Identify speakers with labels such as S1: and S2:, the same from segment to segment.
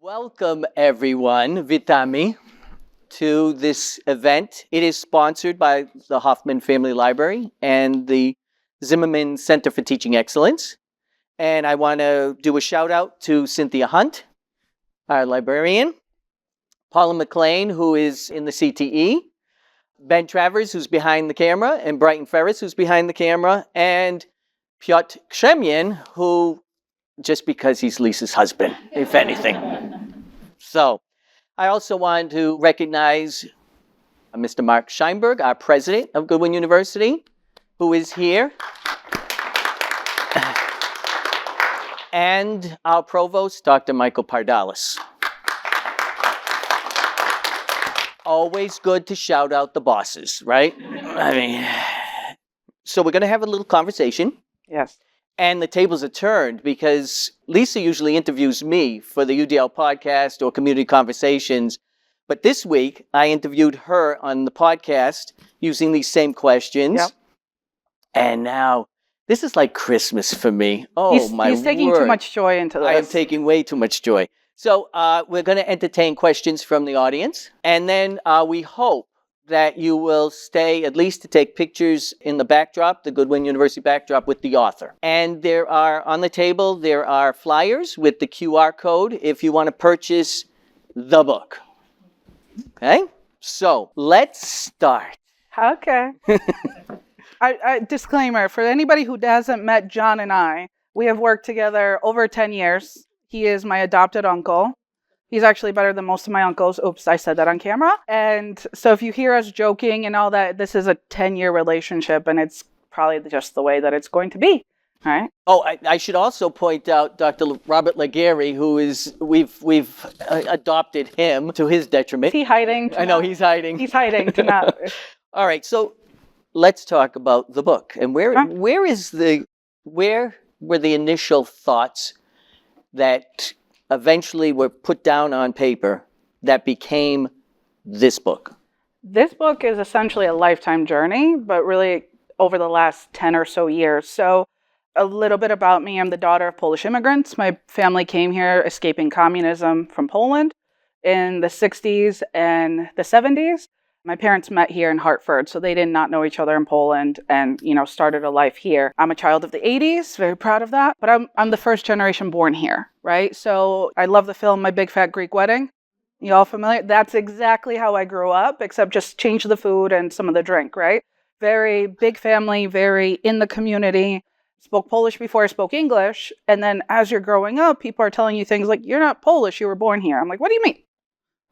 S1: Welcome, everyone, Vitami, to this event. It is sponsored by the Hoffman Family Library and the Zimmerman Center for Teaching Excellence. And I want to do a shout out to Cynthia Hunt, our librarian, Paula McLean, who is in the CTE, Ben Travers, who's behind the camera, and Brighton Ferris, who's behind the camera, and Piotr Kshemyan, who, just because he's Lisa's husband, if anything. So, I also want to recognize Mr. Mark Scheinberg, our president of Goodwin University, who is here. And our provost, Dr. Michael Pardalis. Always good to shout out the bosses, right? So we're going to have a little conversation.
S2: Yes.
S1: And the tables are turned because Lisa usually interviews me for the UDL podcast or community conversations. But this week, I interviewed her on the podcast using these same questions.
S2: Yep.
S1: And now, this is like Christmas for me. Oh, my word.
S2: He's taking too much joy into this.
S1: I am taking way too much joy. So we're going to entertain questions from the audience. And then we hope that you will stay at least to take pictures in the backdrop, the Goodwin University backdrop with the author. And there are, on the table, there are flyers with the QR code if you want to purchase the book. Okay? So, let's start.
S2: Okay. Disclaimer, for anybody who hasn't met John and I, we have worked together over 10 years. He is my adopted uncle. He's actually better than most of my uncles. Oops, I said that on camera. And so if you hear us joking and all that, this is a 10-year relationship, and it's probably just the way that it's going to be. All right.
S1: Oh, I should also point out Dr. Robert Laguerre, who is, we've adopted him to his detriment.
S2: Is he hiding?
S1: I know, he's hiding.
S2: He's hiding to not.
S1: All right, so let's talk about the book. And where were the initial thoughts that eventually were put down on paper that became this book?
S2: This book is essentially a lifetime journey, but really over the last 10 or so years. So a little bit about me. I'm the daughter of Polish immigrants. My family came here escaping communism from Poland in the 60s and the 70s. My parents met here in Hartford, so they did not know each other in Poland and, started a life here. I'm a child of the 80s, very proud of that, but I'm the first generation born here, right? So I love the film My Big Fat Greek Wedding. You all familiar? That's exactly how I grew up, except just change the food and some of the drink, right? Very big family, very in the community. Spoke Polish before I spoke English. And then as you're growing up, people are telling you things like, you're not Polish, you were born here. I'm like, what do you mean?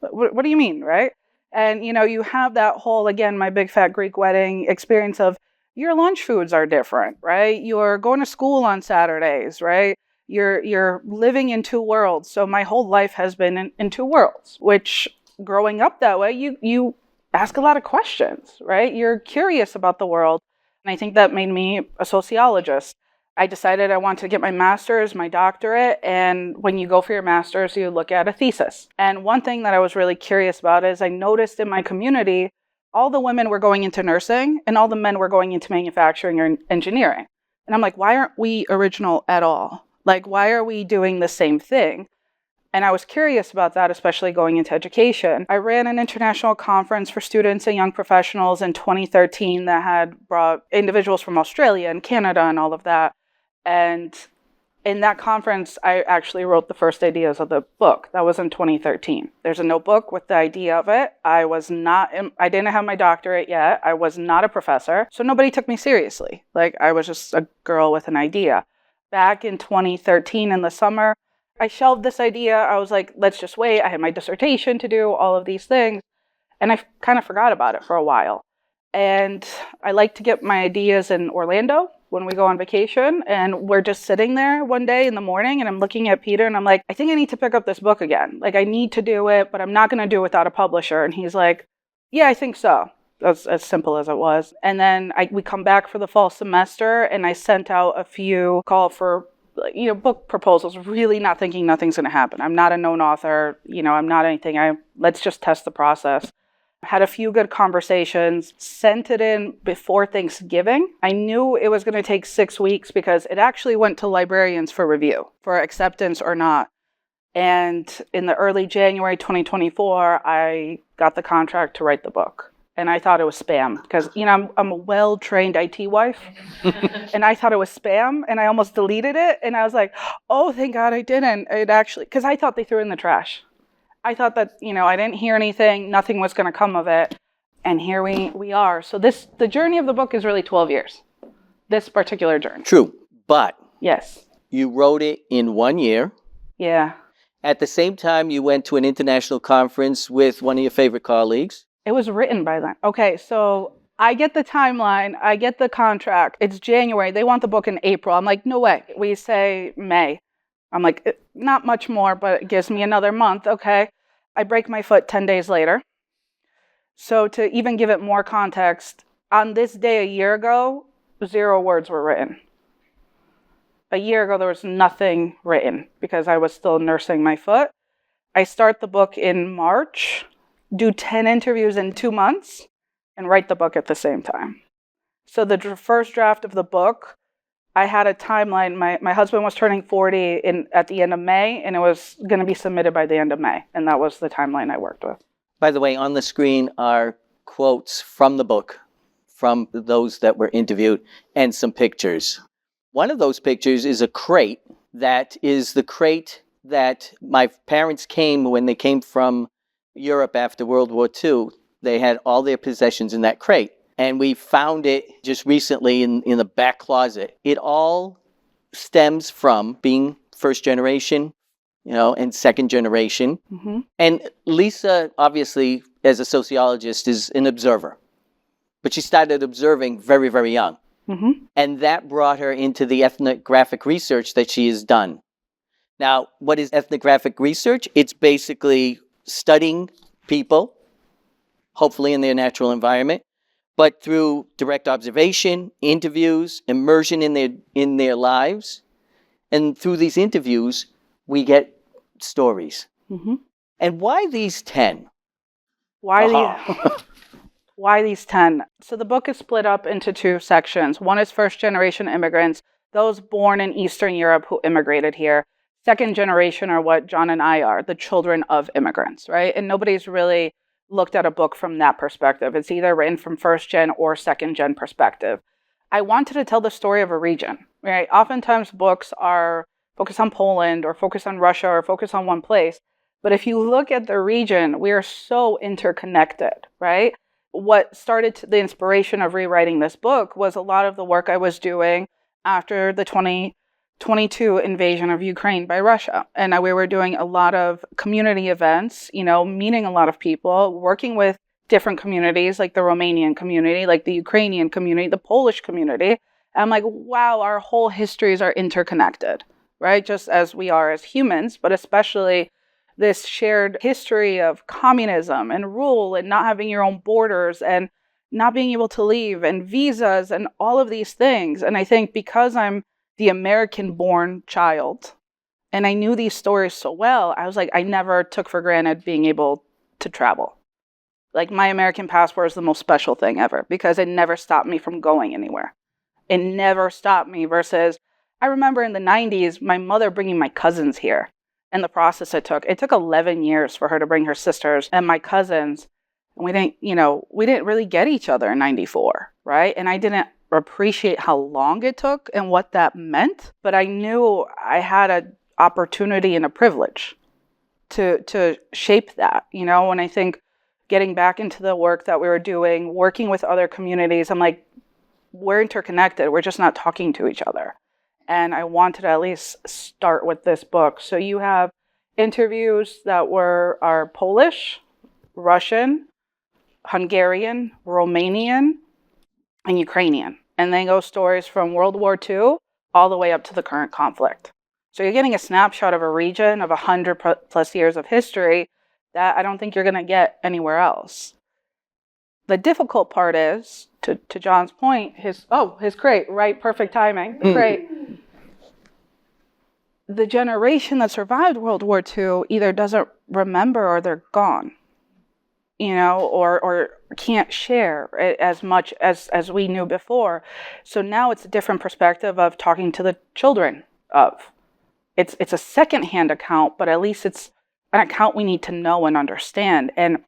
S2: What do you mean, right? And, you have that whole, again, My Big Fat Greek Wedding experience of your lunch foods are different, right? You're going to school on Saturdays, right? You're living in two worlds. So my whole life has been in two worlds, which growing up that way, you ask a lot of questions, right? You're curious about the world. And I think that made me a sociologist. I decided I wanted to get my master's, my doctorate, and when you go for your master's, you look at a thesis. And one thing that I was really curious about is I noticed in my community, all the women were going into nursing and all the men were going into manufacturing or engineering. And I'm like, why aren't we original at all? Like, why are we doing the same thing? And I was curious about that, especially going into education. I ran an international conference for students and young professionals in 2013 that had brought individuals from Australia and Canada and all of that. And in that conference, I actually wrote the first ideas of the book. That was in 2013. There's a notebook with the idea of it. I didn't have my doctorate yet. I was not a professor. So nobody took me seriously. Like, I was just a girl with an idea. Back in 2013 in the summer, I shelved this idea. I was like, let's just wait. I had my dissertation to do, all of these things. And I kind of forgot about it for a while. And I like to get my ideas in Orlando when we go on vacation. And we're just sitting there one day in the morning and I'm looking at Peter and I'm like, I think I need to pick up this book again. Like, I need to do it, but I'm not going to do it without a publisher. And he's like, yeah, I think so. That's as simple as it was. And then we come back for the fall semester and I sent out a few call for book proposals, really not thinking nothing's going to happen. I'm not a known author. I'm not anything. Let's just test the process. Had a few good conversations, sent it in before Thanksgiving. I knew it was going to take 6 weeks because it actually went to librarians for review, for acceptance or not. And in the early January 2024, I got the contract to write the book. And I thought it was spam because, I'm a well-trained IT wife. And I thought it was spam, and I almost deleted it. And I was like, oh, thank God I didn't. It actually, because I thought they threw it in the trash. I thought that, I didn't hear anything. Nothing was going to come of it. And here we are. So the journey of the book is really 12 years. This particular journey.
S1: True. But
S2: Yes.
S1: you wrote it in 1 year.
S2: Yeah.
S1: At the same time, you went to an international conference with one of your favorite colleagues.
S2: It was written by then. Okay, so I get the timeline. I get the contract. It's January. They want the book in April. I'm like, no way. We say May. I'm like, not much more, but it gives me another month. Okay. I break my foot 10 days later. So to even give it more context, on this day a year ago, 0 words were written. A year ago, there was nothing written because I was still nursing my foot. I start the book in March, do 10 interviews in 2 months, and write the book at the same time. So the first draft of the book, I had a timeline. My husband was turning 40 at the end of May, and it was going to be submitted by the end of May. And that was the timeline I worked with.
S1: By the way, on the screen are quotes from the book, from those that were interviewed, and some pictures. One of those pictures is a crate that is the crate that my parents came when they came from Europe after World War II. They had all their possessions in that crate. And we found it just recently in the back closet. It all stems from being first generation, and second generation.
S2: Mm-hmm.
S1: And Lisa, obviously, as a sociologist, is an observer. But she started observing very, very young.
S2: Mm-hmm.
S1: And that brought her into the ethnographic research that she has done. Now, what is ethnographic research? It's basically studying people, hopefully in their natural environment, but through direct observation, interviews, immersion in their lives. And through these interviews, we get stories.
S2: Mm-hmm.
S1: And why these 10?
S2: Why these 10? So the book is split up into 2 sections. One is first-generation immigrants, those born in Eastern Europe who immigrated here. Second generation are what John and I are, the children of immigrants, right? And nobody's really looked at a book from that perspective. It's either written from first-gen or second-gen perspective. I wanted to tell the story of a region, right? Oftentimes books are focused on Poland or focused on Russia or focused on one place. But if you look at the region, we are so interconnected, right? What started the inspiration of rewriting this book was a lot of the work I was doing after the 2022 invasion of Ukraine by Russia. And we were doing a lot of community events, meeting a lot of people, working with different communities, like the Romanian community, like the Ukrainian community, the Polish community. And I'm like, wow, our whole histories are interconnected, right? Just as we are as humans, but especially this shared history of communism and rule and not having your own borders and not being able to leave and visas and all of these things. And I think because I'm the American-born child and I knew these stories so well, I was like, I never took for granted being able to travel. Like my American passport is the most special thing ever because it never stopped me from going anywhere. It never stopped me versus I remember in the 90s, my mother bringing my cousins here. And the process it took 11 years for her to bring her sisters and my cousins. And we didn't really get each other in 94, right? And I didn't appreciate how long it took and what that meant. But I knew I had an opportunity and a privilege to shape that, and I think getting back into the work that we were doing, working with other communities, I'm like, we're interconnected. We're just not talking to each other. And I wanted to at least start with this book. So you have interviews that are Polish, Russian, Hungarian, Romanian, and Ukrainian. And then go stories from World War II all the way up to the current conflict. So you're getting a snapshot of a region of 100 plus years of history that I don't think you're going to get anywhere else. The difficult part is, to John's point, his crate, right? Perfect timing. The crate. The generation that survived World War II either doesn't remember or they're gone, or can't share as much as we knew before. So now it's a different perspective of talking to the children of it's a secondhand account, but at least it's an account we need to know and understand, and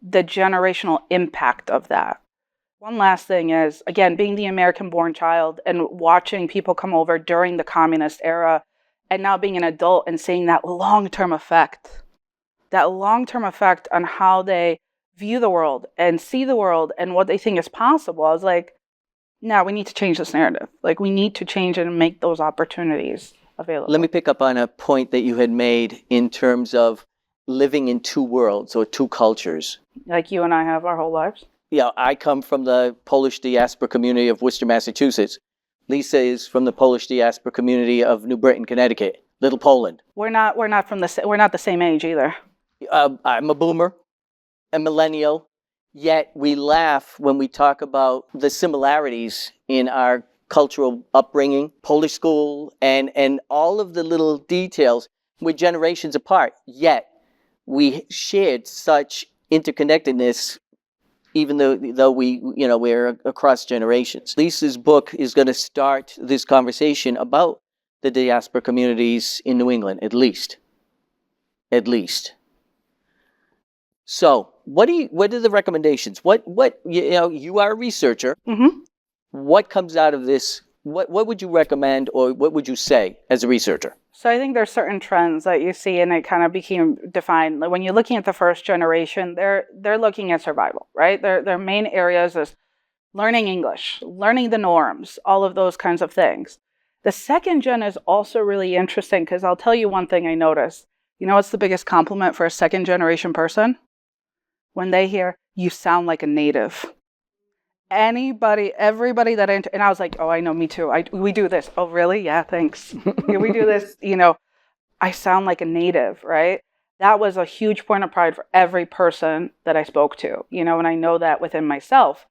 S2: the generational impact of that. One last thing is, again, being the American-born child and watching people come over during the communist era and now being an adult and seeing that long-term effect on how they view the world and see the world and what they think is possible. I was like, no, we need to change this narrative. Like, we need to change it and make those opportunities available.
S1: Let me pick up on a point that you had made in terms of living in two worlds or two cultures.
S2: Like you and I have our whole lives.
S1: Yeah, I come from the Polish diaspora community of Worcester, Massachusetts. Lisa is from the Polish diaspora community of New Britain, Connecticut, Little Poland.
S2: We're not the same age either.
S1: I'm a boomer, a millennial, yet we laugh when we talk about the similarities in our cultural upbringing, Polish school, and all of the little details. We're generations apart, yet we shared such interconnectedness, even though we're across generations. Lisa's book is going to start this conversation about the diaspora communities in New England, at least. So, what are the recommendations? What you are a researcher.
S2: Mm-hmm.
S1: What comes out of this? What would you recommend, or what would you say as a researcher?
S2: So I think there's certain trends that you see, and it kind of became defined. Like when you're looking at the first generation, they're looking at survival, right? Their main areas is learning English, learning the norms, all of those kinds of things. The second gen is also really interesting because I'll tell you one thing I noticed. You know what's the biggest compliment for a second generation person? When they hear, you sound like a native. Everybody that and I was like, oh, I know, me too. We do this. Oh, really? Yeah, thanks. Yeah, we do this. I sound like a native, right? That was a huge point of pride for every person that I spoke to, and I know that within myself.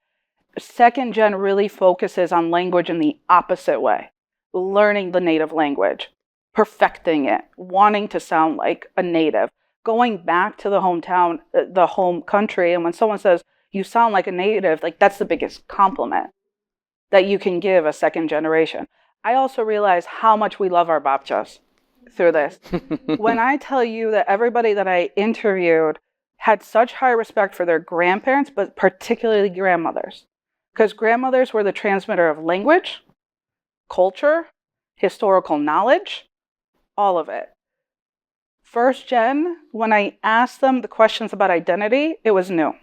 S2: Second gen really focuses on language in the opposite way, learning the native language, perfecting it, wanting to sound like a native, going back to the hometown, the home country. And when someone says, you sound like a native, like that's the biggest compliment that you can give a second generation. I also realize how much we love our babchas through this. When I tell you that everybody that I interviewed had such high respect for their grandparents, but particularly grandmothers, because grandmothers were the transmitter of language, culture, historical knowledge, all of it. First gen, when I asked them the questions about identity, it was new.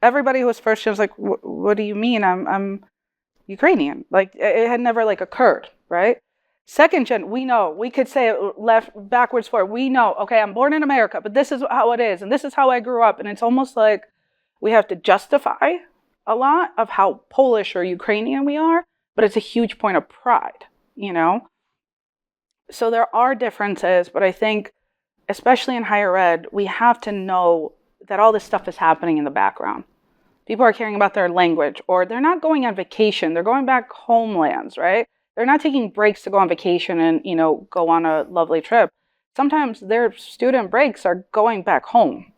S2: Everybody who was first gen was like, what do you mean? I'm Ukrainian. Like, it had never occurred, right? Second gen, we know. We could say it left, backwards, forward. We know, okay, I'm born in America, but this is how it is, and this is how I grew up. And it's almost like we have to justify a lot of how Polish or Ukrainian we are, but it's a huge point of pride, So there are differences, but I think, especially in higher ed, we have to know that all this stuff is happening in the background. People are caring about their language, or they're not going on vacation. They're going back homelands, right? They're not taking breaks to go on vacation and, go on a lovely trip. Sometimes their student breaks are going back home.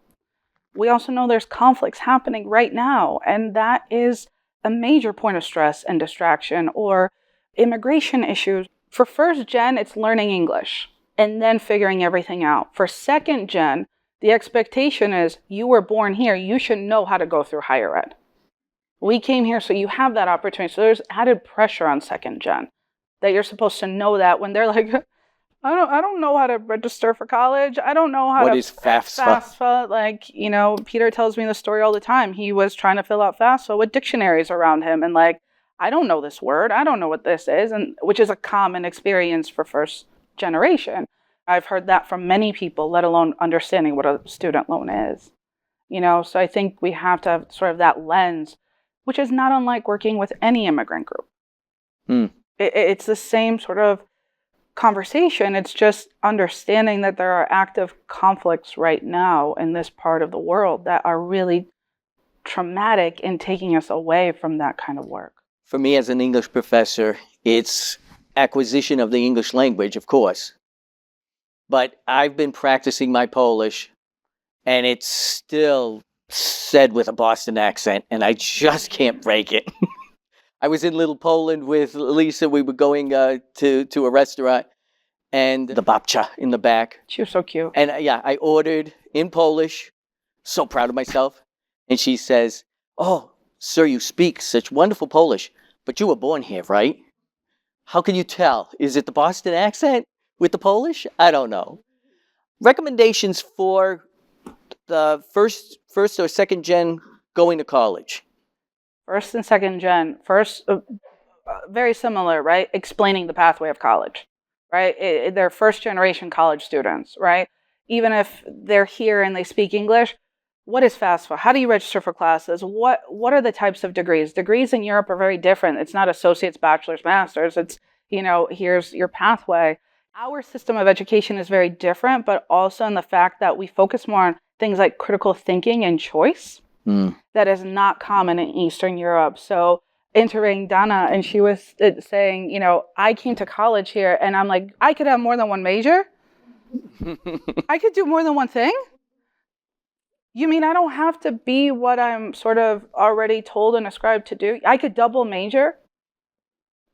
S2: We also know there's conflicts happening right now, and that is a major point of stress and distraction, or immigration issues. For first gen, it's learning English and then figuring everything out. For second gen, the expectation is you were born here, you should know how to go through higher ed. We came here, so you have that opportunity. So there's added pressure on second gen that you're supposed to know that when they're like, I don't know how to register for college. I don't know how
S1: What
S2: to
S1: is FAFSA?
S2: FAFSA. Peter tells me the story all the time. He was trying to fill out FAFSA with dictionaries around him, and I don't know this word. I don't know what this is, and which is a common experience for first generation. I've heard that from many people, let alone understanding what a student loan is. So I think we have to have sort of that lens, which is not unlike working with any immigrant group. It's the same sort of conversation. It's just understanding that there are active conflicts right now in this part of the world that are really traumatic in taking us away from that kind of work.
S1: For me as an English professor, it's acquisition of the English language, of course. But I've been practicing my Polish, and it's still said with a Boston accent, and I just can't break it. I was in Little Poland with Lisa. We were going to a restaurant, and the babcha in the back.
S2: She was so cute.
S1: And I ordered in Polish. So proud of myself. And she says, "Oh, sir, you speak such wonderful Polish, but you were born here, right? How can you tell? Is it the Boston accent with the Polish? I don't know." Recommendations for the first or second gen going to college.
S2: First and second gen. First, very similar, right? Explaining the pathway of college, right? They're first generation college students, right? Even if they're here and they speak English, what is FAFSA? How do you register for classes? What are the types of degrees? Degrees in Europe are very different. It's not associates, bachelor's, master's. It's, here's your pathway. Our system of education is very different, but also in the fact that we focus more on things like critical thinking and choice. That is not common in Eastern Europe. So entering Dana, and she was saying, I came to college here, and I'm like, I could have more than one major? I could do more than one thing? You mean I don't have to be what I'm sort of already told and ascribed to do? I could double major?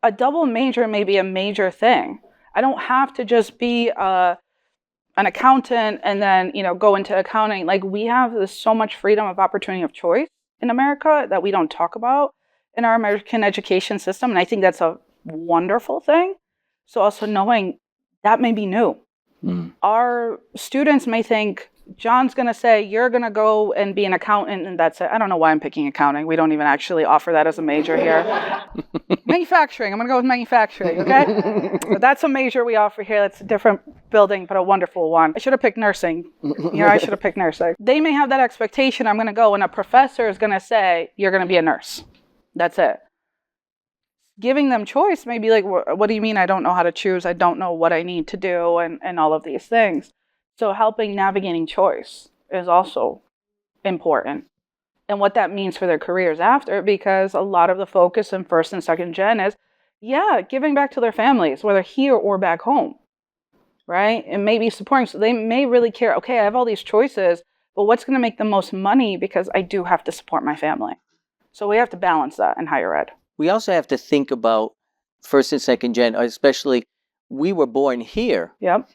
S2: A double major may be a major thing. I don't have to just be an accountant and then, go into accounting. Like, we have so much freedom of opportunity of choice in America that we don't talk about in our American education system. And I think that's a wonderful thing. So also knowing that may be new. Our students may think, John's going to say, you're going to go and be an accountant, and that's it. I don't know why I'm picking accounting. We don't even actually offer that as a major here. Manufacturing. I'm going to go with manufacturing, okay? But that's a major we offer here. That's a different building, but a wonderful one. I should have picked nursing. I should have picked nursing. They may have that expectation. I'm going to go, and a professor is going to say, you're going to be a nurse. That's it. Giving them choice may be like, what do you mean I don't know how to choose? I don't know what I need to do and all of these things. So helping navigating choice is also important, and what that means for their careers after, because a lot of the focus in first and second gen is, giving back to their families, whether here or back home, right? And maybe supporting. So they may really care, okay, I have all these choices, but what's going to make the most money, because I do have to support my family. So we have to balance that in higher ed.
S1: We also have to think about first and second gen, especially we were born here.
S2: Yep.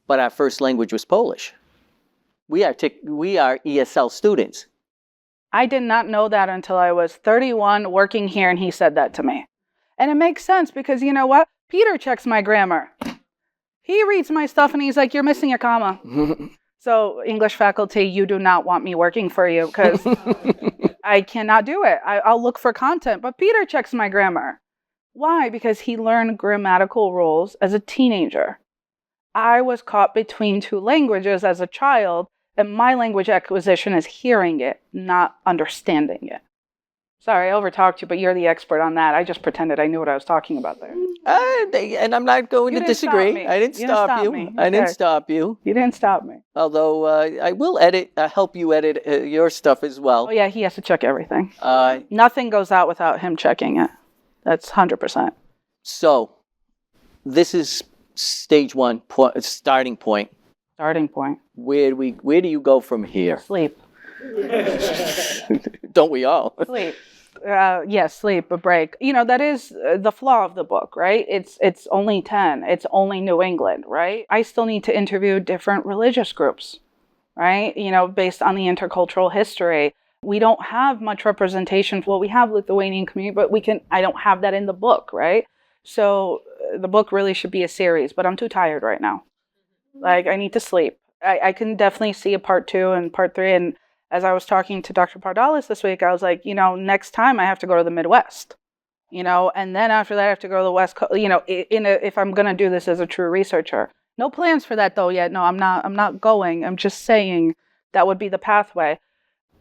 S1: But our first language was Polish. We are ESL students.
S2: I did not know that until I was 31 working here, and he said that to me. And it makes sense, because you know what? Peter checks my grammar. He reads my stuff and he's like, you're missing a comma. So English faculty, you do not want me working for you, because I cannot do it. I'll look for content, but Peter checks my grammar. Why? Because he learned grammatical rules as a teenager. I was caught between two languages as a child, and my language acquisition is hearing it, not understanding it. Sorry, I overtalked you, but you're the expert on that. I just pretended I knew what I was talking about there.
S1: And I'm not going to disagree. I didn't stop you. I didn't stop you.
S2: You didn't stop me.
S1: Although I will help you edit your stuff as well.
S2: Oh yeah, he has to check everything. Nothing goes out without him checking it. That's 100%.
S1: So, this is stage one, starting point.
S2: Starting point.
S1: Where do you go from here?
S2: Sleep.
S1: Don't we all?
S2: Sleep. Sleep, a break. That is the flaw of the book, right? It's only 10. It's only New England, right? I still need to interview different religious groups, right? Based on the intercultural history. We don't have much representation. Well, we have Lithuanian community, but I don't have that in the book, right? So the book really should be a series, but I'm too tired right now. Like, I need to sleep. I can definitely see a part 2 and part 3. And as I was talking to Dr. Pardalis this week, I was like, next time I have to go to the Midwest, and then after that I have to go to the West Coast, if I'm going to do this as a true researcher. No plans for that though yet. No, I'm not going. I'm just saying that would be the pathway.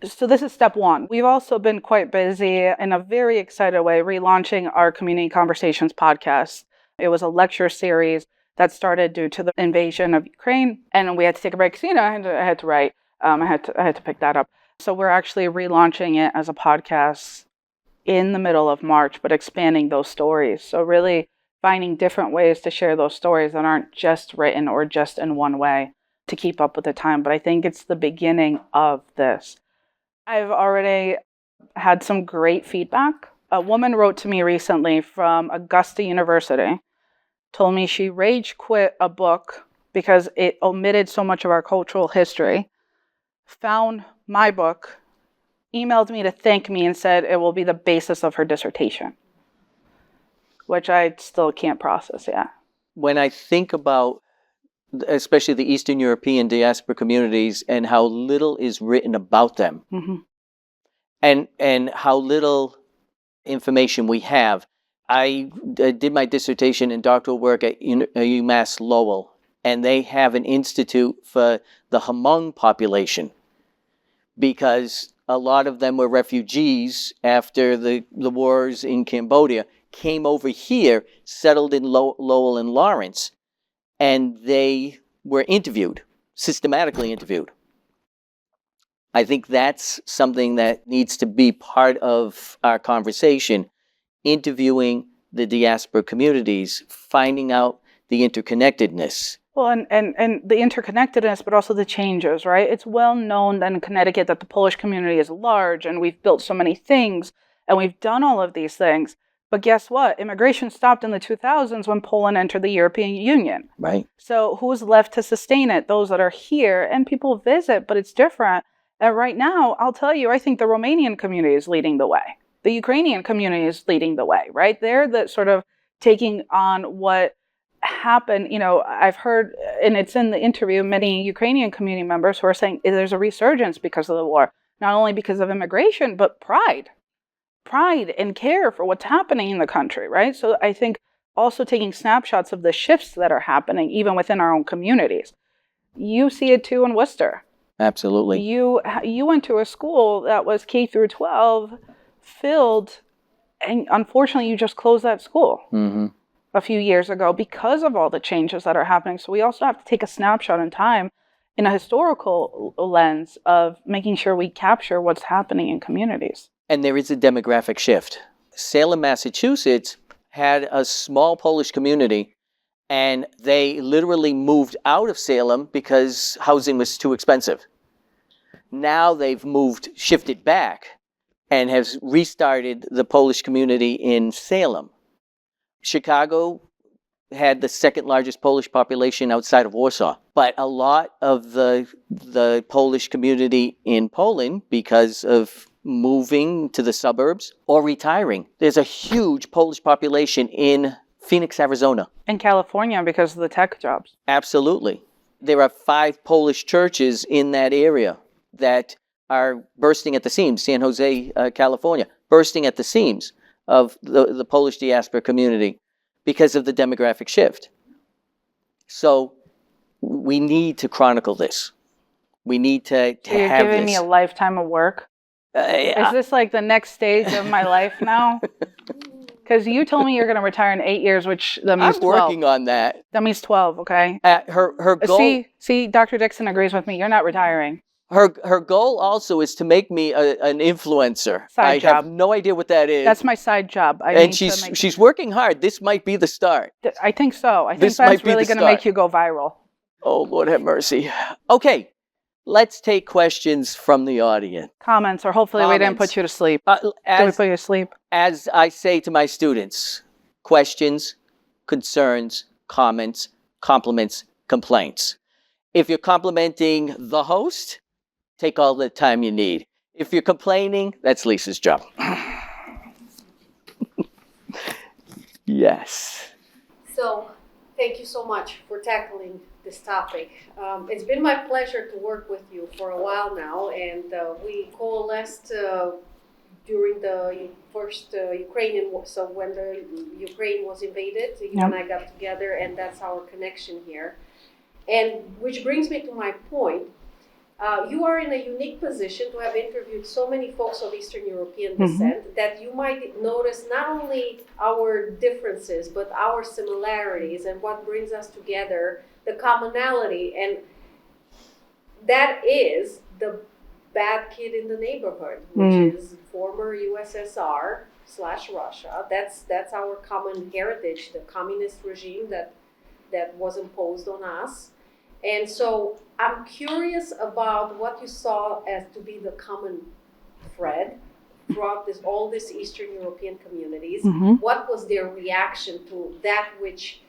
S2: So this is step 1. We've also been quite busy in a very excited way relaunching our Community Conversations podcast. It was a lecture series that started due to the invasion of Ukraine, and we had to take a break. So, I had to write. I had to pick that up. So we're actually relaunching it as a podcast in the middle of March, but expanding those stories. So really finding different ways to share those stories that aren't just written or just in one way to keep up with the time. But I think it's the beginning of this. I've already had some great feedback. A woman wrote to me recently from Augusta University told me she rage quit a book because it omitted so much of our cultural history, found my book, emailed me to thank me, and said it will be the basis of her dissertation, which I still can't process yet.
S1: When I think about especially the Eastern European diaspora communities and how little is written about them,
S2: Mm-hmm.
S1: and how little information we have. I did my dissertation and doctoral work at UMass Lowell, and they have an institute for the Hmong population because a lot of them were refugees after the wars in Cambodia, came over here, settled in Lowell and Lawrence, and they were interviewed, systematically interviewed. I think that's something that needs to be part of our conversation, interviewing the diaspora communities, finding out the interconnectedness.
S2: Well, and the interconnectedness, but also the changes, right? It's well known that in Connecticut that the Polish community is large and we've built so many things and we've done all of these things. But guess what? Immigration stopped in the 2000s when Poland entered the European Union.
S1: Right.
S2: So who's left to sustain it? Those that are here, and people visit, but it's different. And right now, I'll tell you, I think the Romanian community is leading the way. The Ukrainian community is leading the way, right? They're the sort of taking on what happened. I've heard, and it's in the interview, many Ukrainian community members who are saying there's a resurgence because of the war, not only because of immigration, but pride and care for what's happening in the country, right? So I think also taking snapshots of the shifts that are happening, even within our own communities. You see it too in Worcester.
S1: Absolutely.
S2: You went to a school that was K through 12 filled, and unfortunately you just closed that school a few years ago because of all the changes that are happening. So we also have to take a snapshot in time in a historical lens of making sure we capture what's happening in communities.
S1: And there is a demographic shift. Salem, Massachusetts had a small Polish community, and they literally moved out of Salem because housing was too expensive. Now they've shifted back and has restarted the Polish community in Salem. Chicago had the second largest Polish population outside of Warsaw. But a lot of the Polish community in Poland, because of moving to the suburbs or retiring, there's a huge Polish population in Phoenix, Arizona.
S2: In California because of the tech jobs.
S1: Absolutely. There are 5 Polish churches in that area that are bursting at the seams. San Jose, California, bursting at the seams of the Polish diaspora community because of the demographic shift. So we need to chronicle this. We need to have this.
S2: You're giving me a lifetime of work? Is this like the next stage of my life now? Because you told me you're going to retire in 8 years, which that means 12.
S1: I'm working on that.
S2: That means 12, okay?
S1: Her goal...
S2: See, Dr. Dixon agrees with me. You're not retiring.
S1: Her goal also is to make me an influencer.
S2: Side job.
S1: I have no idea what that is.
S2: That's my side job.
S1: She's working hard. This might be the start.
S2: I think so. I think that's really going to make you go viral.
S1: Oh, Lord have mercy. Okay, let's take questions from the audience.
S2: Comments, or hopefully we didn't put you to sleep. Did we put you to sleep?
S1: As I say to my students, questions, concerns, comments, compliments, complaints. If you're complimenting the host, take all the time you need. If you're complaining, that's Lisa's job. Yes.
S3: So, thank you so much for tackling this topic. It's been my pleasure to work with you for a while now, and we coalesced during the first Ukrainian war. So when the Ukraine was invaded, you and I got together, and that's our connection here. And which brings me to my point. You are in a unique position to have interviewed so many folks of Eastern European descent that you might notice not only our differences, but our similarities and what brings us together, the commonality. And that is the bad kid in the neighborhood, which is former USSR/Russia. That's our common heritage, the communist regime that was imposed on us. And so I'm curious about what you saw as to be the common thread throughout all these Eastern European communities. What was their reaction to that which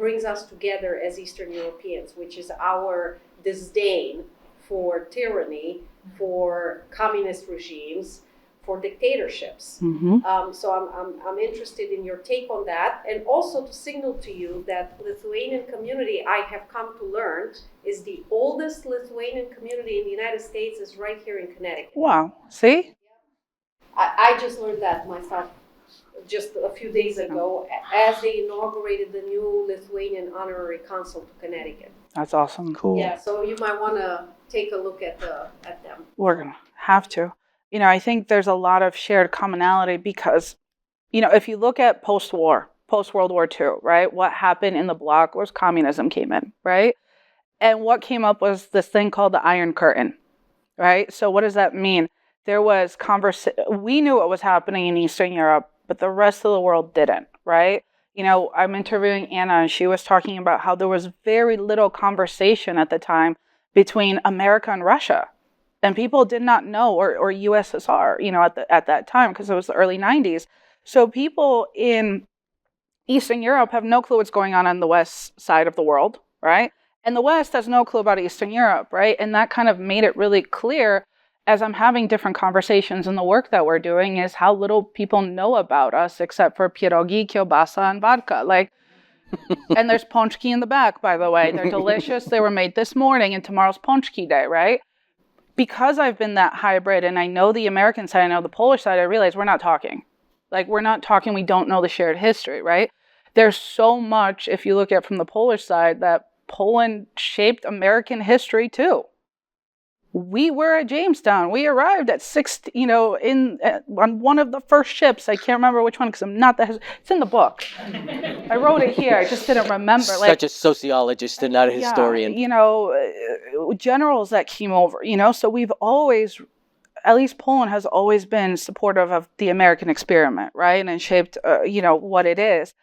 S3: brings us together as Eastern Europeans, which is our disdain for tyranny, for communist regimes, for dictatorships. So I'm interested in your take on that, and also to signal to you that Lithuanian community, I have come to learn, is the oldest Lithuanian community in the United States is right here in Connecticut.
S2: Wow. See?
S3: I just learned that myself just a few days ago as they inaugurated the new Lithuanian honorary consul to Connecticut.
S2: That's awesome.
S1: Cool.
S3: Yeah, so you might want to take a look at them.
S2: We're going to have to. I think there's a lot of shared commonality because, if you look at post-World War II, right, what happened in the bloc was communism came in, right? And what came up was this thing called the Iron Curtain, right? So what does that mean? There was we knew what was happening in Eastern Europe, but the rest of the world didn't, right? I'm interviewing Anna, and she was talking about how there was very little conversation at the time between America and Russia. And people did not know, or USSR, at that time, because it was the early 90s. So people in Eastern Europe have no clue what's going on the west side of the world, right? And the West has no clue about Eastern Europe, right? And that kind of made it really clear as I'm having different conversations in the work that we're doing is how little people know about us except for pierogi, kielbasa, and vodka. And there's ponchki in the back, by the way. They're delicious. They were made this morning, and tomorrow's ponchki day, right? Because I've been that hybrid and I know the American side, I know the Polish side, I realize we're not talking. We're not talking, we don't know the shared history, right? There's so much, if you look at from the Polish side, that Poland shaped American history too. We were at Jamestown. We arrived at on one of the first ships. I can't remember which one because I'm not that. It's in the book. I wrote it here. I just didn't remember.
S1: Such a sociologist and not a historian.
S2: Generals that came over. So we've always, at least Poland has always been supportive of the American experiment, right? And shaped, what it is.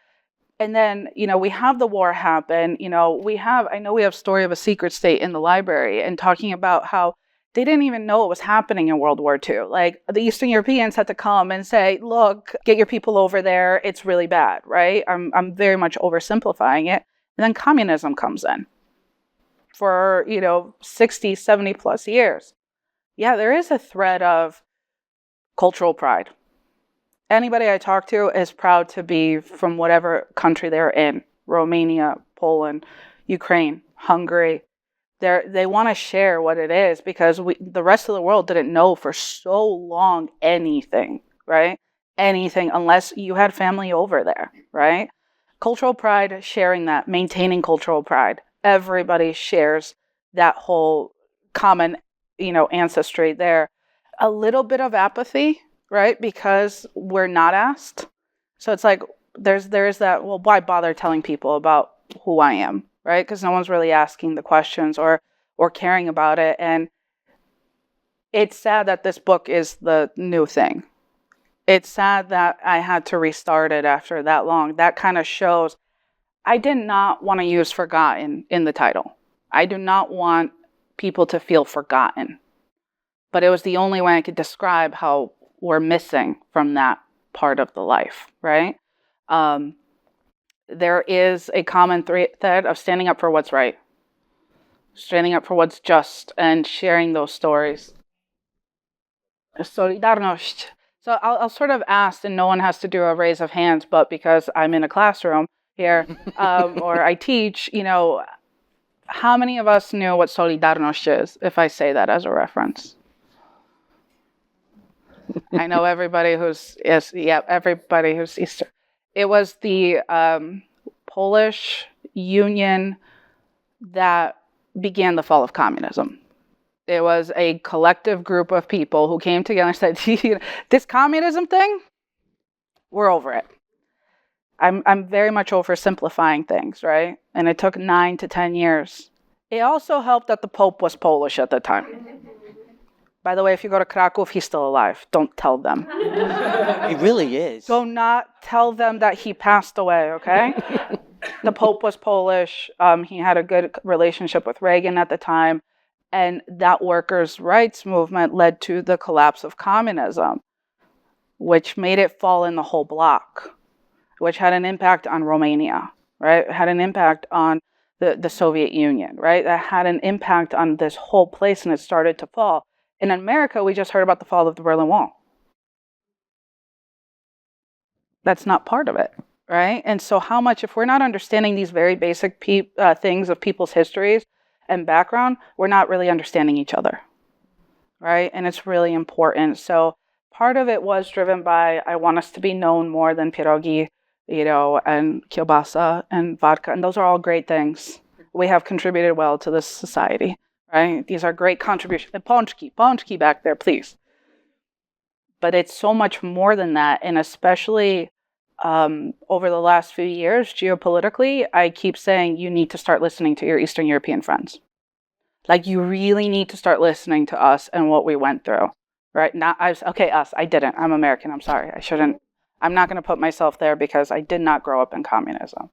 S2: And then, we have the war happen. I know we have Story of a Secret State in the library and talking about how they didn't even know what was happening in World War II. The Eastern Europeans had to come and say, look, get your people over there. It's really bad, right? I'm very much oversimplifying it. And then communism comes in for, 60, 70 plus years. Yeah, there is a thread of cultural pride. Anybody I talk to is proud to be from whatever country they're in. Romania, Poland, Ukraine, Hungary. They want to share what it is because the rest of the world didn't know for so long anything, right? Anything unless you had family over there, right? Cultural pride, sharing that, maintaining cultural pride. Everybody shares that whole common, ancestry there. A little bit of apathy, right? Because we're not asked. So it's there is that, well, why bother telling people about who I am, right? Because no one's really asking the questions or caring about it. And it's sad that this book is the new thing. It's sad that I had to restart it after that long. That kind of shows I did not want to use forgotten in the title. I do not want people to feel forgotten. But it was the only way I could describe how we're missing from that part of the life, right? There is a common thread of standing up for what's right, standing up for what's just, and sharing those stories. Solidarność. So I'll sort of ask, and no one has to do a raise of hands, but because I'm in a classroom here, or I teach, how many of us knew what Solidarność is, if I say that as a reference? I know everybody who's Eastern. It was the Polish Union that began the fall of communism. It was a collective group of people who came together and said, this communism thing, we're over it. I'm very much oversimplifying things, right? And it took 9 to 10 years. It also helped that the Pope was Polish at the time. By the way, if you go to Krakow, he's still alive. Don't tell them.
S1: He really is.
S2: Do not tell them that he passed away, okay? The Pope was Polish. He had a good relationship with Reagan at the time. And that workers' rights movement led to the collapse of communism, which made it fall in the whole bloc, which had an impact on Romania, right? It had an impact on the Soviet Union, right? That had an impact on this whole place, and it started to fall. In America, we just heard about the fall of the Berlin Wall. That's not part of it, right? And so how much, if we're not understanding these very basic things of people's histories and background, we're not really understanding each other, right? And it's really important. So part of it was driven by, I want us to be known more than pierogi, and kielbasa and vodka. And those are all great things. We have contributed well to this society, right? These are great contributions. And ponchki back there, please. But it's so much more than that. And especially over the last few years, geopolitically, I keep saying you need to start listening to your Eastern European friends. Like, you really need to start listening to us and what we went through, right? Us. I didn't. I'm American. I'm sorry. I shouldn't. I'm not going to put myself there because I did not grow up in communism.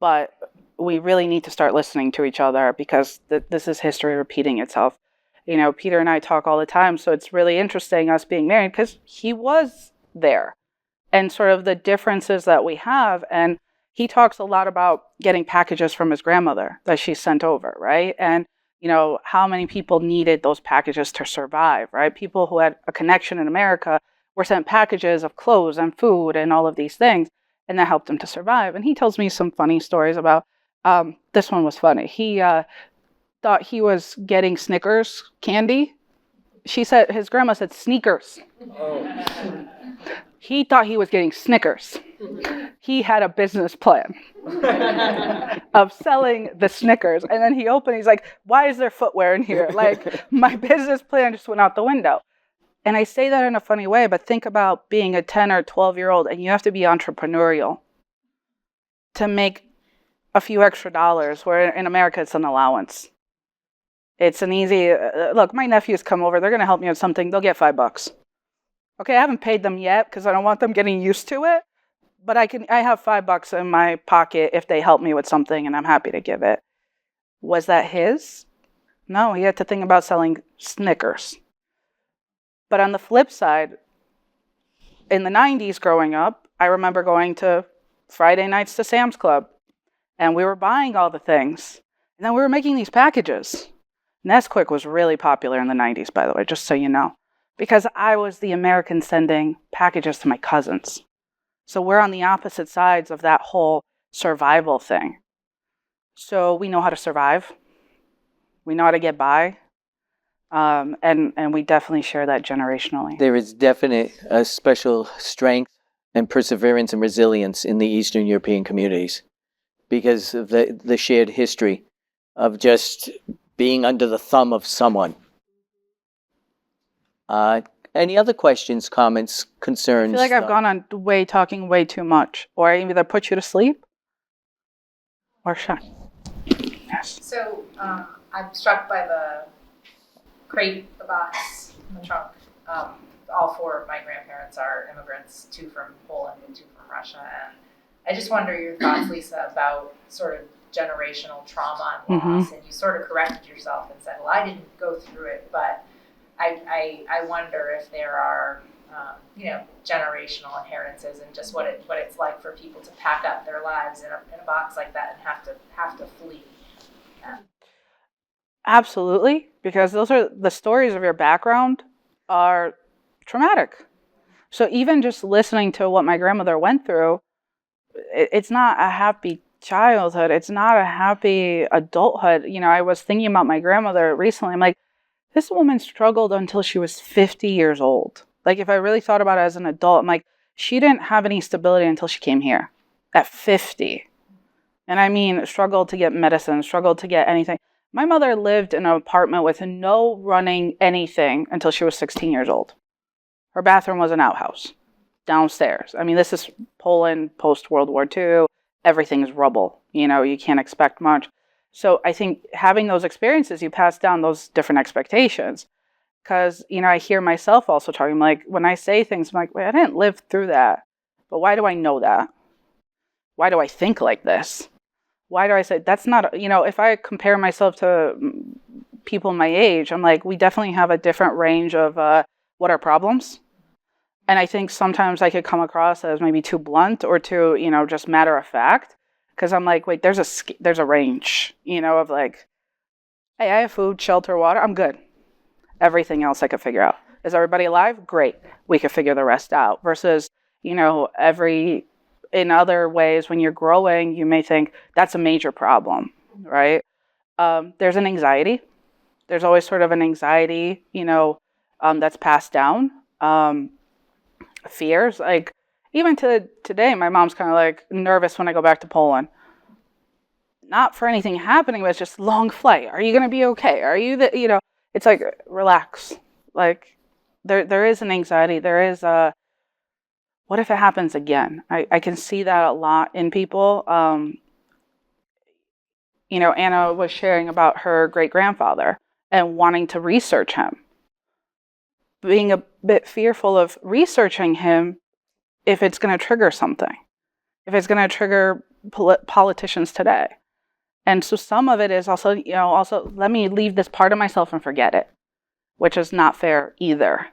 S2: But we really need to start listening to each other because this is history repeating itself. Peter and I talk all the time, so it's really interesting us being married because he was there and sort of the differences that we have. And he talks a lot about getting packages from his grandmother that she sent over, right? And how many people needed those packages to survive, right? People who had a connection in America were sent packages of clothes and food and all of these things, and that helped them to survive. And he tells me some funny stories about, this one was funny. He thought he was getting Snickers candy. His grandma said sneakers. Oh. He thought he was getting Snickers. He had a business plan of selling the Snickers. And then he's like, why is there footwear in here? Like, my business plan just went out the window. And I say that in a funny way, but think about being a 10 or 12-year-old and you have to be entrepreneurial to make a few extra dollars, where in America it's an allowance. It's an easy, look, my nephews come over, they're going to help me with something, they'll get $5. Okay, I haven't paid them yet because I don't want them getting used to it, but I have $5 in my pocket if they help me with something, and I'm happy to give it. Was that his? No, he had to think about selling Snickers. But on the flip side, in the 90s growing up, I remember going to Friday nights to Sam's Club, and we were buying all the things, and then we were making these packages. Nesquik was really popular in the 90s, by the way, just so you know, because I was the American sending packages to my cousins. So we're on the opposite sides of that whole survival thing. So we know how to survive. We know how to get by. And we definitely share that generationally.
S1: There is definite special strength and perseverance and resilience in the Eastern European communities because of the shared history of just being under the thumb of someone. Any other questions, comments, concerns?
S2: I feel like I've gone on talking way too much, or I either put you to sleep or shut. Yes.
S4: So I'm struck by the crate, the box, and the trunk. All four of my grandparents are immigrants, 2 from Poland and 2 from Russia. And I just wonder your thoughts, Lisa, about sort of generational trauma and loss. Mm-hmm. And you sort of corrected yourself and said, well, I didn't go through it, but I wonder if there are, generational inheritances and just what it's like for people to pack up their lives in a box like that and have to flee. Yeah.
S2: Absolutely, because those are the stories of your background are traumatic. So even just listening to what my grandmother went through, it's not a happy childhood. It's not a happy adulthood. I was thinking about my grandmother recently. I'm like, this woman struggled until she was 50 years old. Like, if I really thought about it as an adult, I'm like, she didn't have any stability until she came here at 50. And I mean, struggled to get medicine, struggled to get anything. My mother lived in an apartment with no running anything until she was 16 years old. Her bathroom was an outhouse downstairs. I mean, this is Poland post-World War II. Everything's rubble. You can't expect much. So I think having those experiences, you pass down those different expectations. Because, I hear myself also talking, like, when I say things, I'm like, wait, I didn't live through that. But why do I know that? Why do I think like this? Why do I say that's not, if I compare myself to people my age, I'm like, we definitely have a different range of what are problems. And I think sometimes I could come across as maybe too blunt or too, just matter of fact. because I'm like, wait, there's a range, of like, hey, I have food, shelter, water, I'm good. Everything else I could figure out. Is everybody alive? Great. We could figure the rest out. Versus, in other ways, when you're growing, you may think that's a major problem, right? There's an anxiety. There's always sort of an anxiety, that's passed down. Fears, like even to today, my mom's kind of like nervous when I go back to Poland. Not for anything happening, but it's just long flight. Are you going to be okay? Are you it's like, relax. Like there is an anxiety. There is what if it happens again? I can see that a lot in people. Anna was sharing about her great-grandfather and wanting to research him. Being a bit fearful of researching him if it's going to trigger something. If it's going to trigger politicians today. And so some of it is also, let me leave this part of myself and forget it, which is not fair either,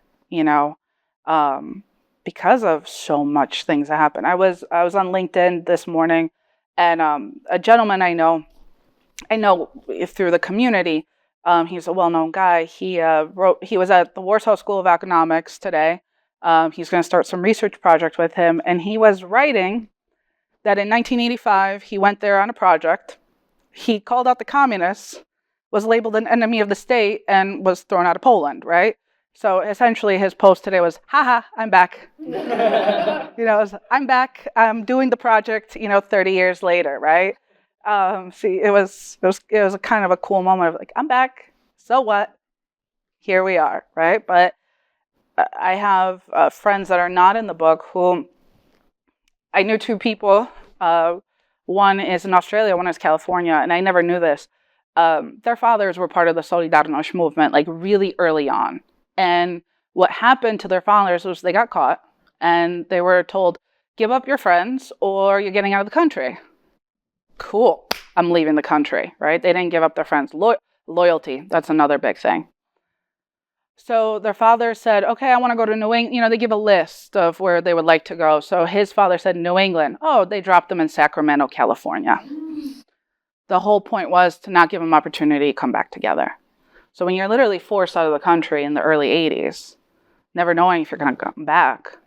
S2: because of so much things that happen. I was on LinkedIn this morning, and a gentleman I know through the community, he's a well-known guy. He was at the Warsaw School of Economics today. He's going to start some research project with him, and he was writing that in 1985, he went there on a project. He called out the communists, was labeled an enemy of the state, and was thrown out of Poland, right? So essentially his post today was, haha, I'm back. I'm back. I'm doing the project, 30 years later, right? It was a kind of a cool moment of like, I'm back. So what? Here we are, right? But I have friends that are not in the book who I knew two people. One is in Australia, one is California, and I never knew this. Their fathers were part of the Solidarność movement, like really early on. And what happened to their fathers was they got caught, and they were told, give up your friends or you're getting out of the country. Cool. I'm leaving the country, right? They didn't give up their friends. Loyalty, that's another big thing. So their father said, okay, I want to go to New England. They give a list of where they would like to go. So his father said New England. Oh, they dropped them in Sacramento, California. The whole point was to not give them opportunity to come back together. So when you're literally forced out of the country in the early 80s, never knowing if you're going to come back,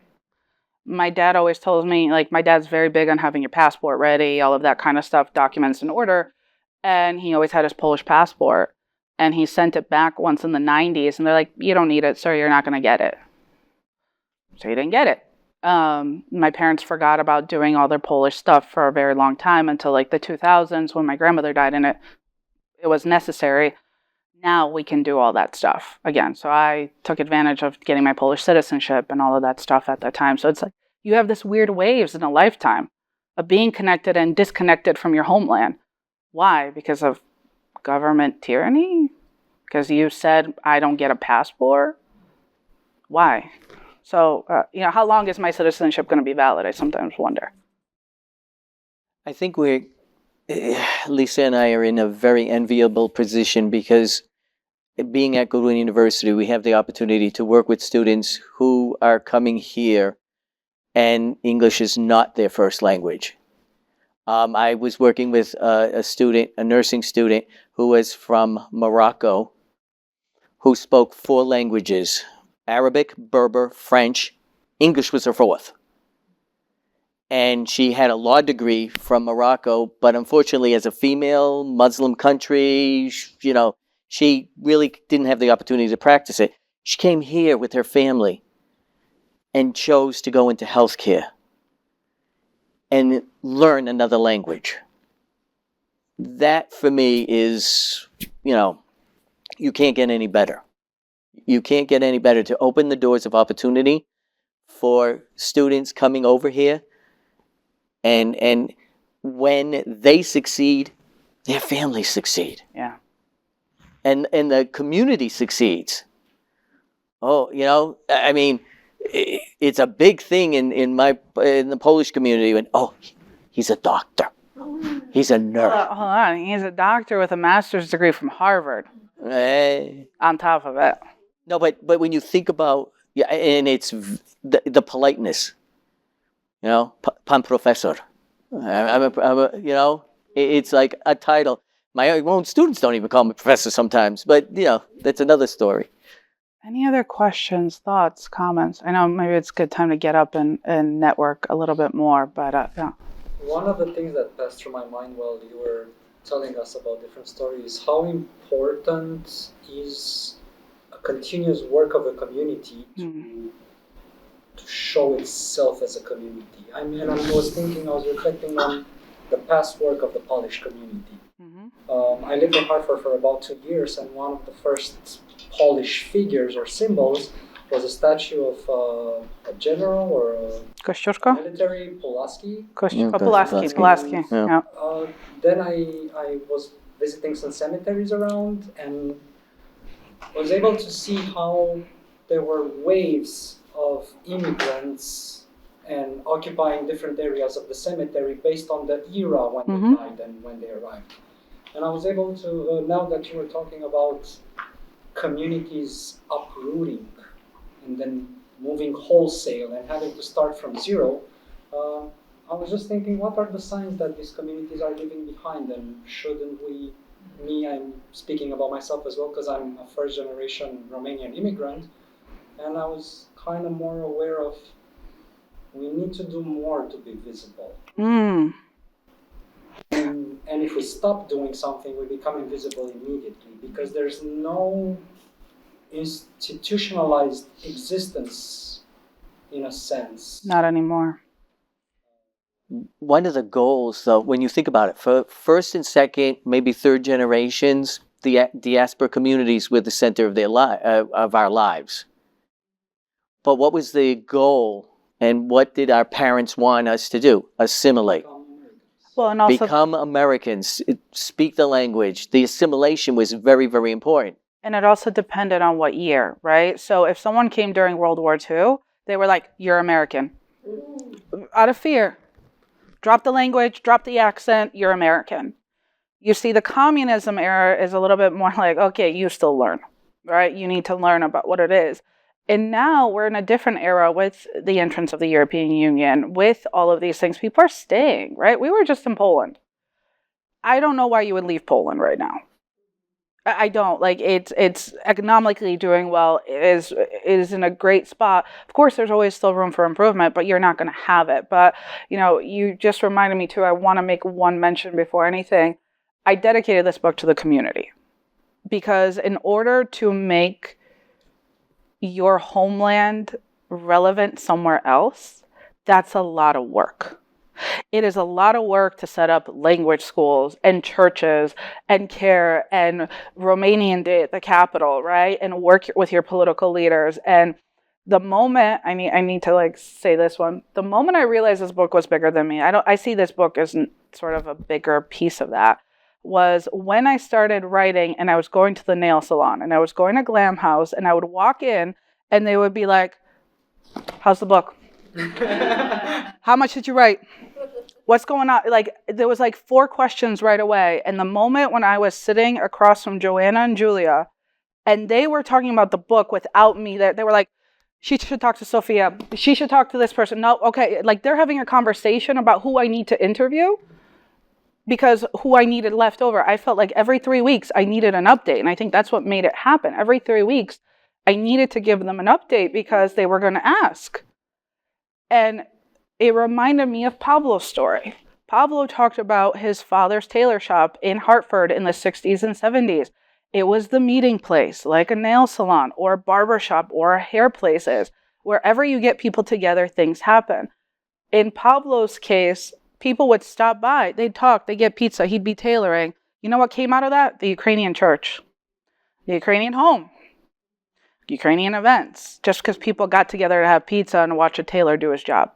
S2: my dad always tells me, like, my dad's very big on having your passport ready, all of that kind of stuff, documents in order. And he always had his Polish passport. And he sent it back once in the 90s. And they're like, you don't need it, sir. You're not going to get it. So he didn't get it. My parents forgot about doing all their Polish stuff for a very long time until like the 2000s when my grandmother died, and it was necessary. Now we can do all that stuff again. So I took advantage of getting my Polish citizenship and all of that stuff at that time. So it's like you have this weird waves in a lifetime of being connected and disconnected from your homeland. Why? Because of government tyranny? Because you said, I don't get a passport? Why? So, how long is my citizenship going to be valid? I sometimes wonder.
S1: I think Lisa and I are in a very enviable position because being at Goodwin University, we have the opportunity to work with students who are coming here and English is not their first language. I was working with a nursing student who was from Morocco, who spoke 4 languages: Arabic, Berber, French. English was her 4th. And she had a law degree from Morocco, but unfortunately as a female, Muslim country, she really didn't have the opportunity to practice it. She came here with her family and chose to go into healthcare and learn another language. That for me is, you can't get any better. You can't get any better to open the doors of opportunity for students coming over here. And when they succeed, their families succeed.
S2: Yeah.
S1: And the community succeeds. Oh, it's a big thing in the Polish community. When he's a doctor, he's a nurse.
S2: Hold on, he's a doctor with a master's degree from Harvard. On top of it.
S1: No, but when you think about and it's the politeness, pan professor, It's like a title. My own students don't even call me professor sometimes, but that's another story.
S2: Any other questions, thoughts, comments? I know maybe it's a good time to get up and network a little bit more, but yeah.
S5: One of the things that passed through my mind while you were telling us about different stories, how important is a continuous work of a community to show itself as a community. I was reflecting on the past work of the Polish community. I lived in Hartford for about 2 years, and one of the first Polish figures or symbols was a statue of a general or a military, Pulaski.
S2: Pulaski. Yeah.
S5: Then I was visiting some cemeteries around and was able to see how there were waves of immigrants and occupying different areas of the cemetery based on the era when they died and when they arrived. And I was able to, now that you were talking about communities uprooting and then moving wholesale and having to start from zero, I was just thinking, what are the signs that these communities are leaving behind, and shouldn't we, I'm speaking about myself as well because I'm a first generation Romanian immigrant, and I was kind of more aware of we need to do more to be visible. And if we stop doing something, we become invisible immediately because there's no institutionalized existence in a sense.
S2: Not anymore.
S1: One of the goals, though, when you think about it, for first and second, maybe third generations, the diaspora communities were the center of of our lives. But what was the goal, and what did our parents want us to do? Assimilate.
S2: Well, and also
S1: become Americans, speak the language. The assimilation was very, very important.
S2: And it also depended on what year, right? So if someone came during World War II, they were like, you're American. Out of fear. Drop the language, drop the accent, you're American. You see, the communism era is a little bit more like, okay, you still learn, right? You need to learn about what it is. And now we're in a different era with the entrance of the European Union, with all of these things. People are staying, right? We were just in Poland. I don't know why you would leave Poland right now. I don't. Like, it's economically doing well. It is in a great spot. Of course, there's always still room for improvement, but you're not going to have it. But, you just reminded me too, I want to make one mention before anything. I dedicated this book to the community because in order to make your homeland relevant somewhere else, that's a lot of work. It is a lot of work to set up language schools and churches and care and Romanian Day at the Capitol, right? And work with your political leaders. And the moment, I need to say this one, the moment I realized this book was bigger than me, I see this book as sort of a bigger piece of that, was when I started writing and I was going to the nail salon and I was going to Glam House and I would walk in and they would be like, how's the book? How much did you write? What's going on? There was 4 questions right away. And the moment when I was sitting across from Joanna and Julia, and they were talking about the book without me, they were like, she should talk to Sophia. She should talk to this person. No, okay. They're having a conversation about who I need to interview because who I needed left over. I felt like every 3 weeks I needed an update. And I think that's what made it happen. Every 3 weeks I needed to give them an update because they were going to ask. And it reminded me of Pablo's story. Pablo talked about his father's tailor shop in Hartford in the 60s and 70s. It was the meeting place, like a nail salon or a barber shop or a hair place is. Wherever you get people together, things happen. In Pablo's case, people would stop by. They'd talk. They'd get pizza. He'd be tailoring. You know what came out of that? The Ukrainian church, the Ukrainian home, Ukrainian events, just because people got together to have pizza and watch a tailor do his job.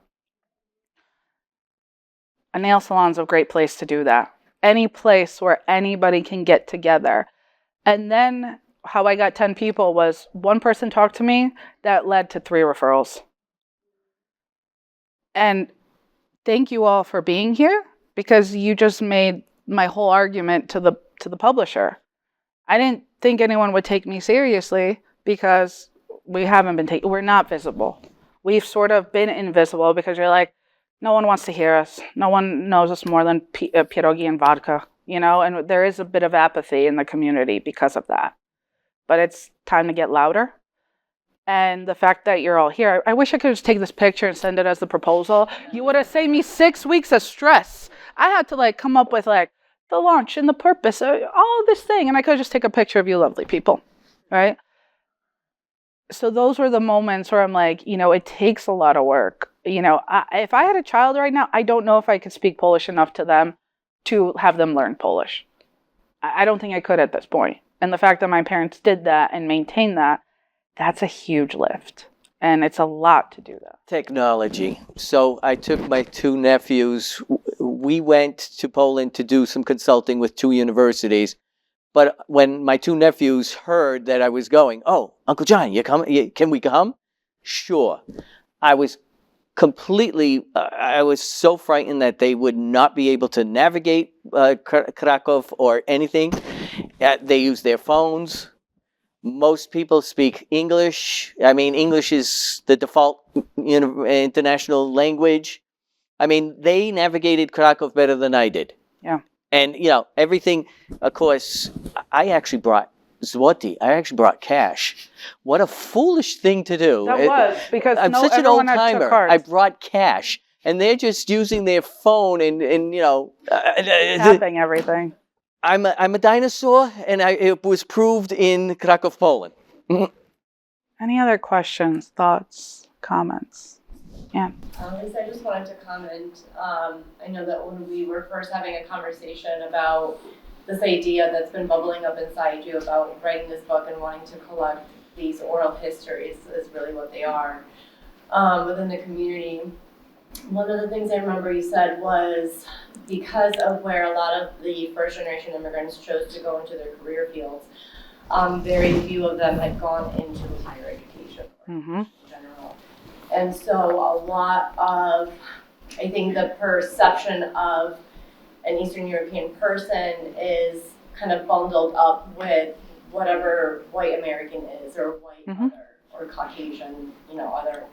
S2: A nail salon's a great place to do that. Any place where anybody can get together. And then how I got 10 people was one person talked to me that led to 3 referrals. And thank you all for being here because you just made my whole argument to the publisher. I didn't think anyone would take me seriously because we're not visible. We've sort of been invisible because you're like, no one wants to hear us. No one knows us more than pierogi and vodka, and there is a bit of apathy in the community because of that. But it's time to get louder. And the fact that you're all here, I wish I could just take this picture and send it as the proposal. You would have saved me 6 weeks of stress. I had to come up with the launch and the purpose, all this thing. And I could just take a picture of you lovely people, right? So those were the moments where I'm it takes a lot of work. If I had a child right now, I don't know if I could speak Polish enough to them to have them learn Polish. I don't think I could at this point. And the fact that my parents did that and maintained that, that's a huge lift. And it's a lot to do that.
S1: Technology. So I took my 2 nephews. We went to Poland to do some consulting with 2 universities. But when my 2 nephews heard that I was going, oh, Uncle John, you coming? Can we come? Sure. I was I was so frightened that they would not be able to navigate Krakow or anything. They use their phones. Most people speak English. I mean, English is the default international language. I mean, they navigated Krakow better than I did.
S2: Yeah.
S1: And, everything, of course, I actually brought zloty. I actually brought cash. What a foolish thing to do.
S2: That was, because
S1: I'm such an
S2: everyone had
S1: old-timer.
S2: cards.
S1: I brought cash. And they're just using their phone and
S2: tapping everything.
S1: I'm a dinosaur, and it was proved in Krakow, Poland.
S2: Any other questions, thoughts, comments? Yeah.
S6: Lisa, I just wanted to comment. I know that when we were first having a conversation about this idea that's been bubbling up inside you about writing this book and wanting to collect these oral histories is really what they are within the community. One of the things I remember you said was because of where a lot of the first generation immigrants chose to go into their career fields, very few of them had gone into higher education in general. And so a lot of, I think the perception of an Eastern European person is kind of bundled up with whatever white American is or white other or Caucasian, other.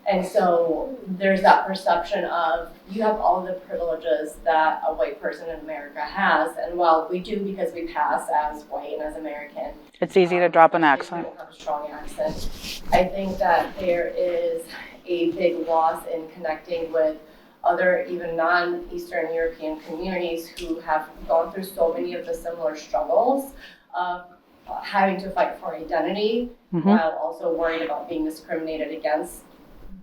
S6: And so there's that perception of you have all the privileges that a white person in America has, and while we do because we pass as white and as American,
S2: it's easy to drop an accent.
S6: We don't have a strong accent. I think that there is a big loss in connecting with other even non-Eastern European communities who have gone through so many of the similar struggles of having to fight for identity while also worried about being discriminated against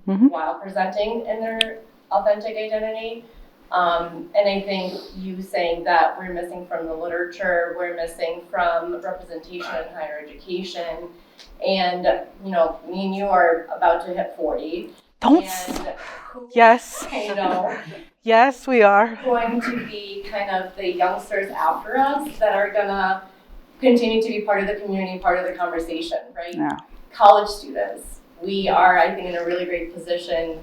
S6: while presenting in their authentic identity. And I think you saying that we're missing from the literature, we're missing from representation in higher education, and me and you are about to hit 40.
S2: Yes. Yes, we are.
S6: Going to be kind of the youngsters after us that are gonna continue to be part of the community, part of the conversation, right?
S2: Yeah.
S6: College students, we are, I think, in a really great position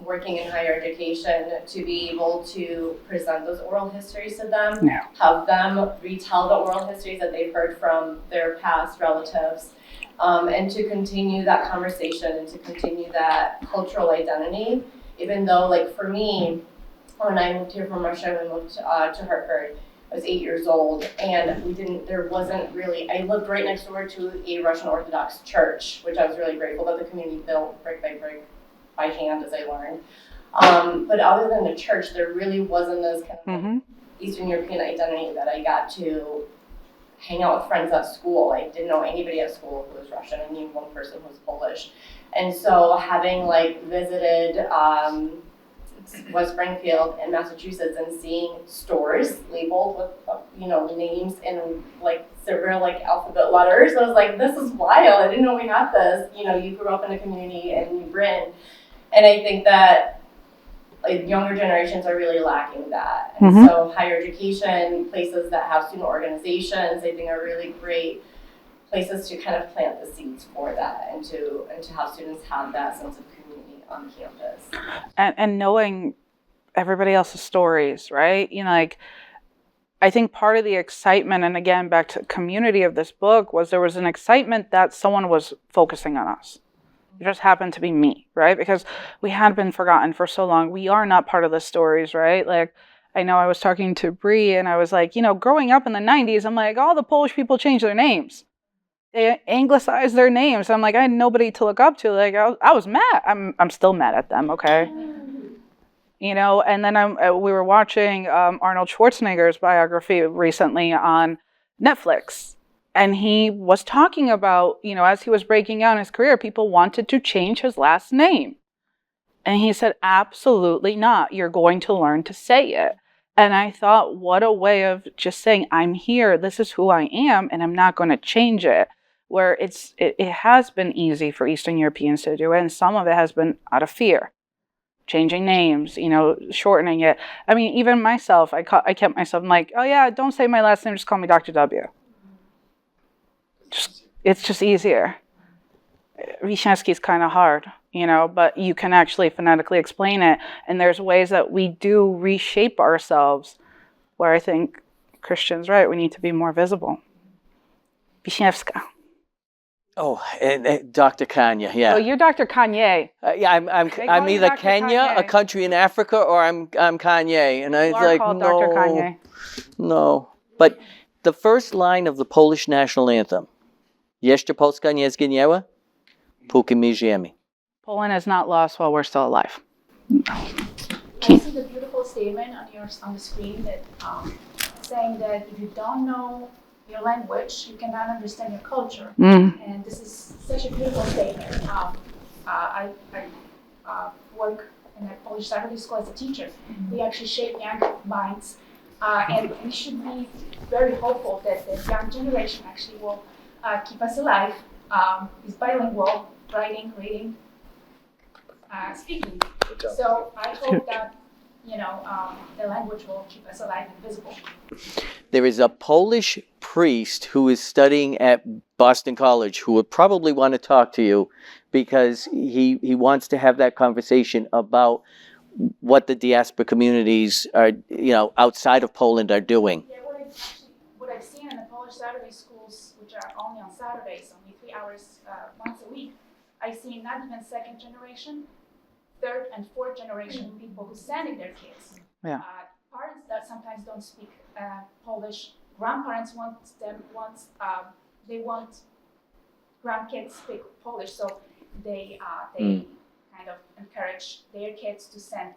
S6: working in higher education to be able to present those oral histories to them, have them retell the oral histories that they've heard from their past relatives, and to continue that conversation and to continue that cultural identity. Even though, for me, when I moved here from Russia, we moved to Hartford, I was 8 years old, and I lived right next door to a Russian Orthodox church, which I was really grateful that the community built brick by brick by hand, as I learned. But other than the church, there really wasn't this kind of Eastern European identity that I got to hang out with friends at school. I didn't know anybody at school who was Russian. I knew one person who was Polish. And so having visited West Springfield in Massachusetts and seeing stores labeled with names in Cyrillic alphabet letters, I was like, this is wild. I didn't know we had this. You grew up in a community in New Britain, and I think that younger generations are really lacking that. And so higher education, places that have student organizations, I think are really great places to kind of plant the seeds for that and to have students have that sense of community on campus.
S2: And knowing everybody else's stories, right? I think part of the excitement, and again, back to the community of this book, was there was an excitement that someone was focusing on us. It just happened to be me, right? Because we had been forgotten for so long. We are not part of the stories, right? Like, I know I was talking to Bree and I was like, growing up in the 90s, I'm like, all the Polish people changed their names. They anglicized their names. I'm like, I had nobody to look up to. Like, I was mad. I'm still mad at them, okay? And then we were watching Arnold Schwarzenegger's biography recently on Netflix. And he was talking about, as he was breaking down his career, people wanted to change his last name. And he said, absolutely not. You're going to learn to say it. And I thought, what a way of just saying, I'm here. This is who I am, and I'm not going to change it. Where it has been easy for Eastern Europeans to do it, and some of it has been out of fear. Changing names, shortening it. I mean, even myself, I kept myself, I'm like, oh yeah, don't say my last name, just call me Dr. W. It's just easier. Wiśniewski is kind of hard, but you can actually phonetically explain it. And there's ways that we do reshape ourselves where I think Christian's right. We need to be more visible. Wiśniewska.
S1: Oh, and Dr. Kanya, yeah.
S2: Oh, you're Dr. Kanye.
S1: Yeah, I'm either
S2: Dr.
S1: Kenya,
S2: Kanye.
S1: a country in Africa, or I'm Kanye. And I was like,
S2: called
S1: no,
S2: Dr. Kanye.
S1: no. But the first line of the Polish national anthem, Jeszcze Polska nie zginęła, póki my żyjemy.
S2: Poland is not lost while we're still alive.
S7: I see the beautiful statement on the screen that saying that if you don't know your language, you cannot understand your culture. And this is such a beautiful statement. I work in a Polish Saturday school as a teacher. We actually shape young minds, and we should be very hopeful that the young generation actually will keep us alive. Is bilingual, writing, reading, speaking. So I hope that the language will keep us alive and visible.
S1: There is a Polish priest who is studying at Boston College who would probably want to talk to you because he wants to have that conversation about what the diaspora communities are, outside of Poland are doing.
S7: Yeah, what I've seen in the Polish Saturday schools, which are only on Saturdays, only 3 hours once a week, I've seen not even second generation, third and fourth generation people who sending their kids.
S2: Yeah.
S7: Parents that sometimes don't speak Polish. Grandparents want they want grandkids speak Polish, so they kind of encourage their kids to send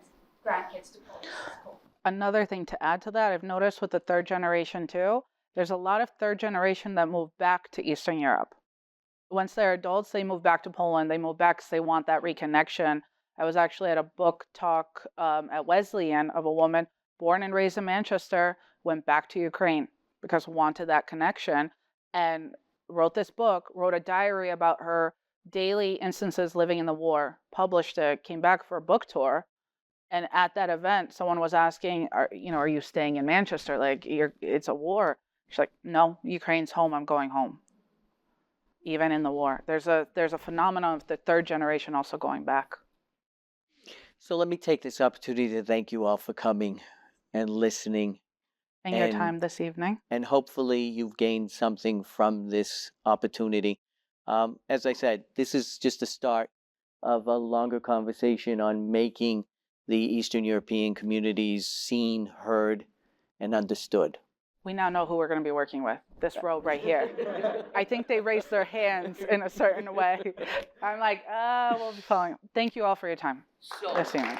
S7: grandkids to Polish school.
S2: Another thing to add to that, I've noticed with the third generation too, there's a lot of third generation that move back to Eastern Europe. Once they're adults, they move back to Poland. They move back because they want that reconnection. I was actually at a book talk at Wesleyan of a woman born and raised in Manchester, went back to Ukraine because wanted that connection, and wrote this book, wrote a diary about her daily instances living in the war, published it, came back for a book tour. And at that event, someone was asking, are you staying in Manchester? Like, it's a war. She's like, no, Ukraine's home. I'm going home. Even in the war. There's a phenomenon of the third generation also going back.
S1: So let me take this opportunity to thank you all for coming and listening.
S2: And your time this evening.
S1: And hopefully you've gained something from this opportunity. As I said, this is just a start of a longer conversation on making the Eastern European communities seen, heard, and understood.
S2: We now know who we're going to be working with. This row right here. I think they raised their hands in a certain way. I'm like, we'll be following. Thank you all for your time this evening.